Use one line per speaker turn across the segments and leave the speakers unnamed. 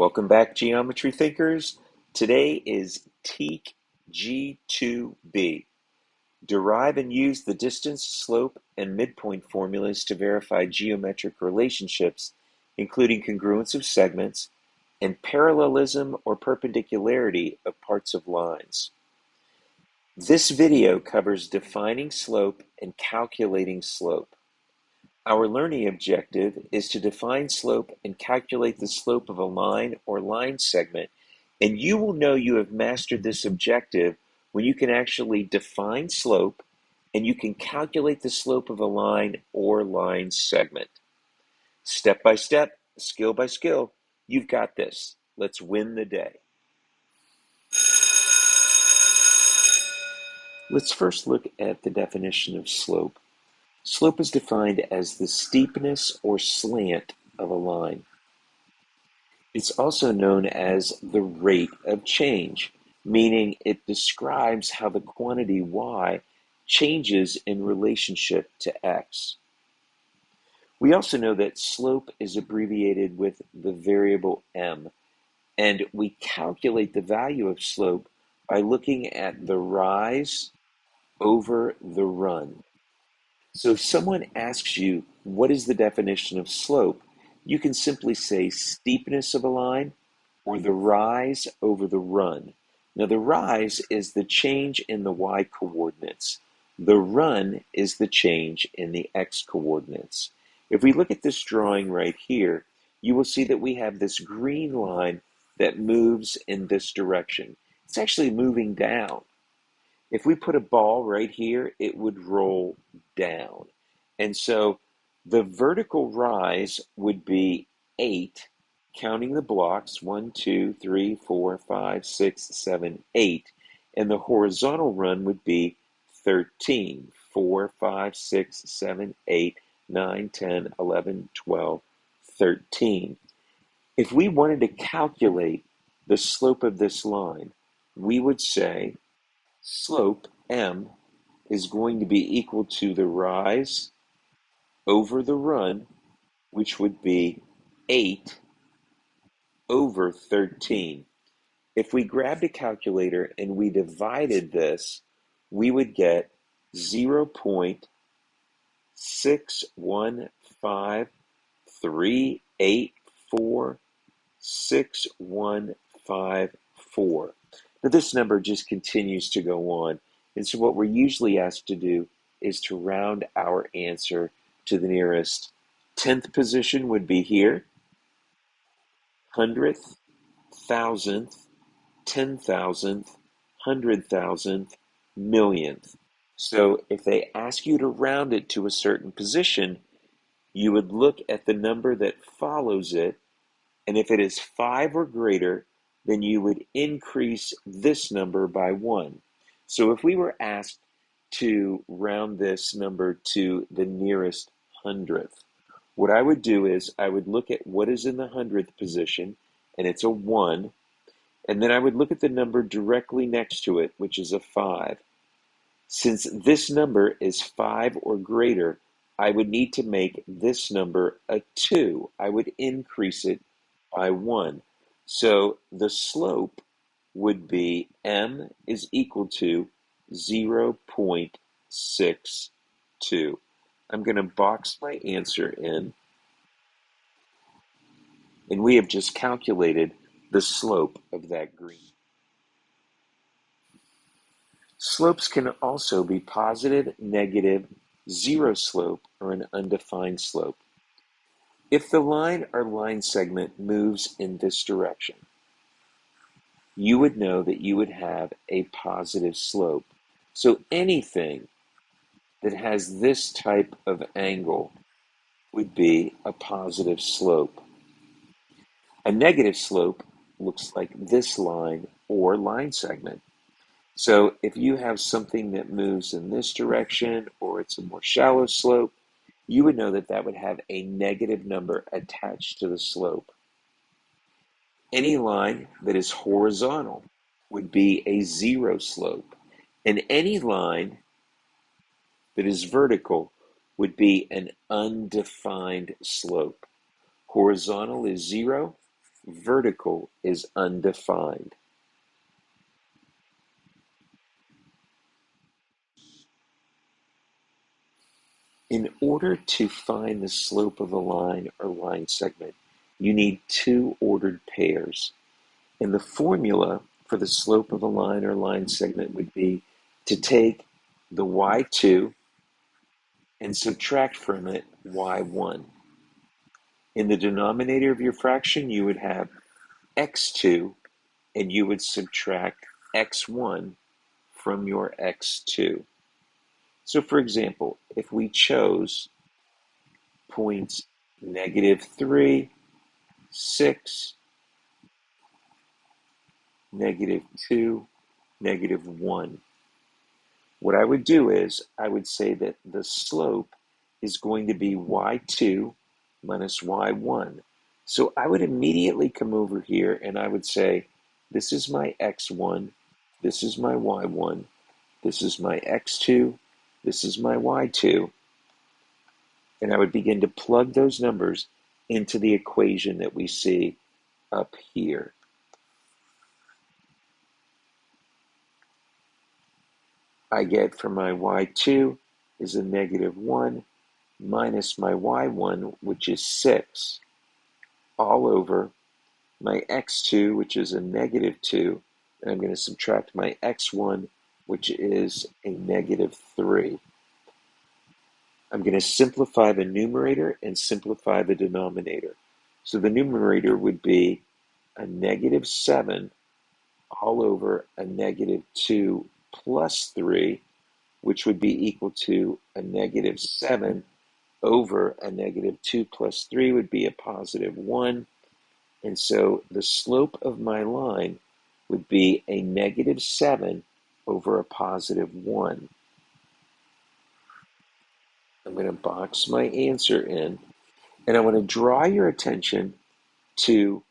Welcome back, geometry thinkers. Today is TEK G2B. Derive and use the distance, slope, and midpoint formulas to verify geometric relationships, including congruence of segments and parallelism or perpendicularity of parts of lines. This video covers defining slope and calculating slope. Our learning objective is to define slope and calculate the slope of a line or line segment, and you will know you have mastered this objective when you can actually define slope and you can calculate the slope of a line or line segment. Step by step, skill by skill, you've got this. Let's win the day. Let's first look at the definition of slope. Slope is defined as the steepness or slant of a line. It's also known as the rate of change, meaning it describes how the quantity y changes in relationship to x. We also know that slope is abbreviated with the variable m, and we calculate the value of slope by looking at the rise over the run. So if someone asks you, what is the definition of slope? You can simply say steepness of a line or the rise over the run. Now the rise is the change in the y coordinates. The run is the change in the x coordinates. If we look at this drawing right here, you will see that we have this green line that moves in this direction. It's actually moving down. If we put a ball right here, it would roll down. And so the vertical rise would be 8, counting the blocks, 1, 2, 3, 4, 5, 6, 7, 8. And the horizontal run would be 13, 4, 5, 6, 7, 8, 9, 10, 11, 12, 13. If we wanted to calculate the slope of this line, we would say slope, m, is going to be equal to the rise over the run, which would be 8 over 13. If we grabbed a calculator and we divided this, we would get 0.615384615 Now this number just continues to go on. And so what we're usually asked to do is to round our answer to the nearest 10th position would be here, 100th, 1000th, 10,000th, 100,000th, millionth. So if they ask you to round it to a certain position, you would look at the number that follows it, and if it is 5 or greater, then you would increase this number by 1. So if we were asked to round this number to the nearest 100th, what I would do is I would look at what is in the 100th position, and it's a 1, and then I would look at the number directly next to it, which is a 5. Since this number is 5 or greater, I would need to make this number a 2. I would increase it by 1. So the slope would be m is equal to 0.62. I'm going to box my answer in, and we have just calculated the slope of that green. Slopes can also be positive, negative, zero slope, or an undefined slope. If the line or line segment moves in this direction, you would know that you would have a positive slope. So anything that has this type of angle would be a positive slope. A negative slope looks like this line or line segment. So if you have something that moves in this direction or it's a more shallow slope, you would know that that would have a negative number attached to the slope. Any line that is horizontal would be a zero slope, and any line that is vertical would be an undefined slope. Horizontal is 0, Vertical is undefined. In order to find the slope of a line or line segment, you need two ordered pairs. And the formula for the slope of a line or line segment would be to take the y2 and subtract from it y1. In the denominator of your fraction, you would have x2, and you would subtract x1 from your x2. So for example, if we chose points -3, 6, -2, -1, what I would do is I would say that the slope is going to be y2 minus y1. So I would immediately come over here and I would say, this is my x1, this is my y1, this is my x2, this is my y2, and I would begin to plug those numbers into the equation that we see up here. I get for my y2 is a -1 minus my y1, which is 6, all over my x2, which is a -2, and I'm going to subtract my x1, which is a -3. I'm going to simplify the numerator and simplify the denominator. So the numerator would be a -7 all over a -2 plus 3, which would be equal to a -7 over a -2 plus 3 would be a +1. And so the slope of my line would be a -7 over a +1. I'm going to box my answer in, and I want to draw your attention to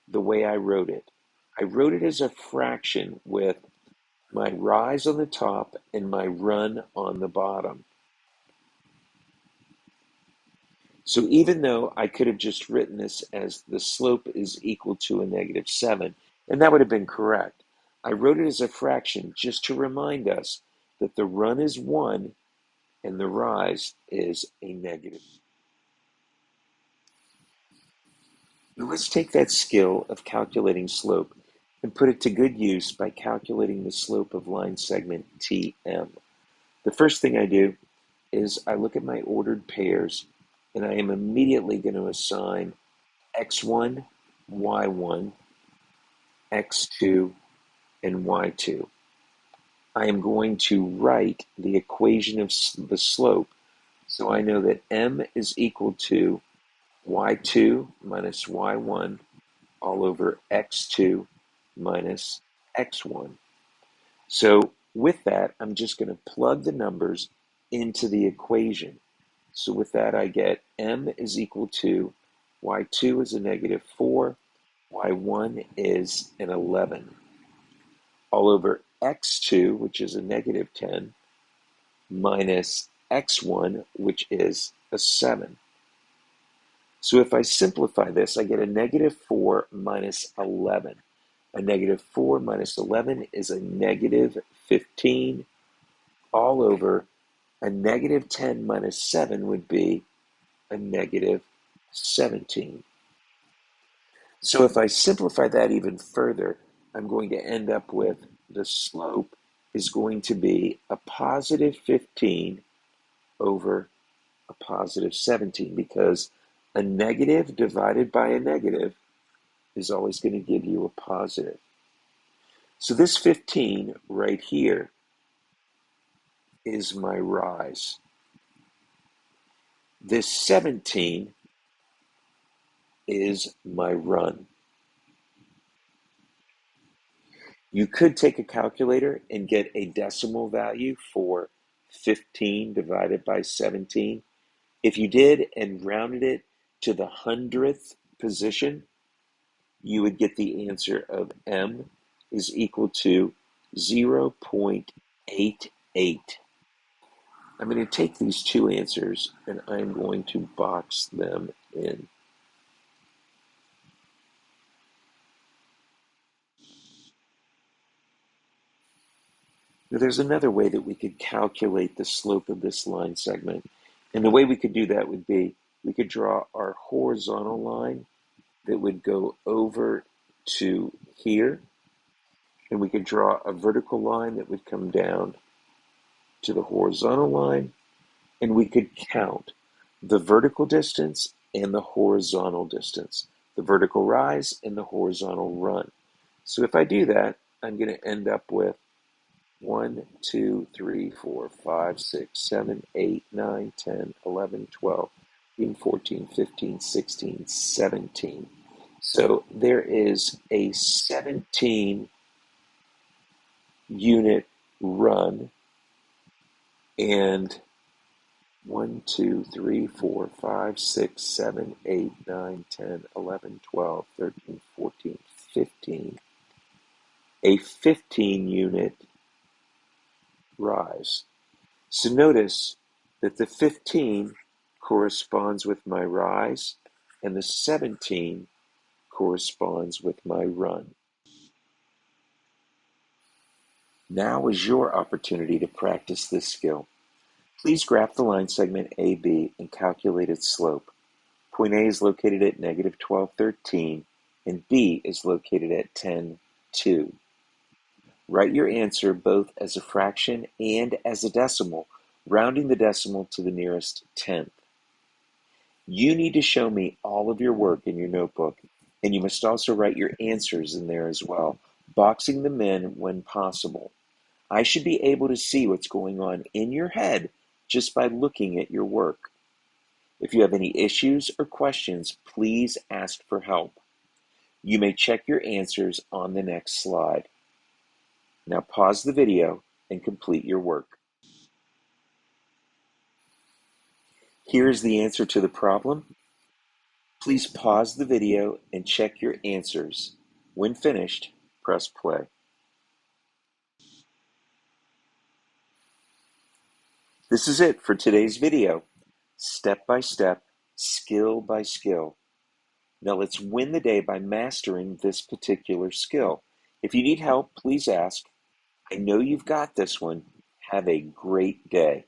the way I wrote it. I wrote it as a fraction with my rise on the top and my run on the bottom. So even though I could have just written this as the slope is equal to a -7, and that would have been correct, I wrote it as a fraction just to remind us that the run is 1 and the rise is a negative. Now let's take that skill of calculating slope and put it to good use by calculating the slope of line segment TM. The first thing I do is I look at my ordered pairs, and I am immediately going to assign x1, y1, x2, and y2. I am going to write the equation of the slope, so I know that m is equal to y2 minus y1 all over x2 minus x1. So with that, I'm just going to plug the numbers into the equation. So with that, I get m is equal to y2 is a -4, y1 is an 11, all over x2, which is a -10, minus x1, which is a 7. So if I simplify this, I get a -4 minus 11. A -4 minus 11 is a -15, all over a -10 minus 7 would be a -17. So if I simplify that even further, I'm going to end up with the slope is going to be a +15 over a +17, because a negative divided by a negative is always going to give you a positive. So this 15 right here is my rise. This 17 is my run. You could take a calculator and get a decimal value for 15 divided by 17. If you did and rounded it to the 100th position, you would get the answer of m is equal to 0.88. I'm going to take these two answers and I'm going to box them in. Now, there's another way that we could calculate the slope of this line segment. And the way we could do that would be we could draw our horizontal line that would go over to here, and we could draw a vertical line that would come down to the horizontal line, and we could count the vertical distance and the horizontal distance, the vertical rise and the horizontal run. So if I do that, I'm going to end up with 1, 2, 3, 4, 5, 6, 7, 8, 9, 10, 11, 12, 13, 14, 15, 16, 17. So there is a 17 unit run, and 1, 2, 3, 4, 5, 6, 7, 8, 9, 10, 11, 12, 13, 14, 15. A 15 unit rise. So notice that the 15 corresponds with my rise and the 17 corresponds with my run. Now is your opportunity to practice this skill. Please graph the line segment AB and calculate its slope. Point A is located at negative 1213 and B is located at 10.2. Write your answer both as a fraction and as a decimal, rounding the decimal to the nearest tenth. You need to show me all of your work in your notebook, and you must also write your answers in there as well, boxing them in when possible. I should be able to see what's going on in your head just by looking at your work. If you have any issues or questions, please ask for help. You may check your answers on the next slide. Now pause the video and complete your work. Here is the answer to the problem. Please pause the video and check your answers. When finished, press play. This is it for today's video. Step by step, skill by skill. Now let's win the day by mastering this particular skill. If you need help, please ask. I know you've got this one. Have a great day.